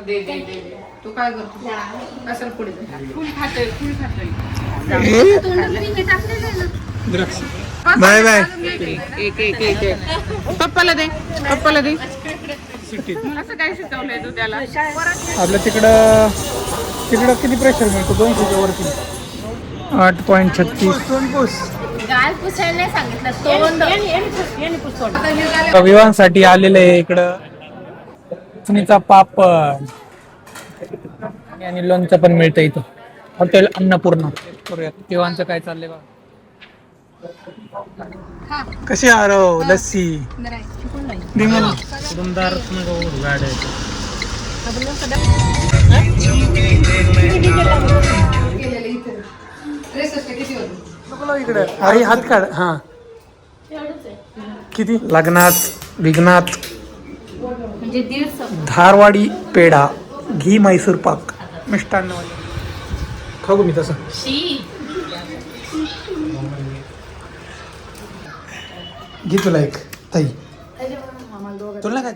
दे दे दे तू काय करतो असं पुढे फुल खातोय बाय बाय. एक एक एक एक पप्पाला दे असं काय शिकवलंय तू त्याला आपलं तिकडं किती प्रेशर मिळतो 200च्या वरती 8.36. गाल पुसायला नाही सांगितलं तोंड विवाहासाठी आलेलं आहे इकडं. चुनीचा पापड आणि लोणचं पण मिळतं इथं. हॉटेल अन्नपूर्णा. करूयात विवाहांचं काय चाललंय बघा. कशी आरो लस्सी इकडे आई हात काढ. हा किती लग्नात विघ्नात म्हणजे 150 धारवाडी पेढा घी मैसूर पाक मिष्टान्न खाऊ मी तसं. घे तुला एक ताई तुला काय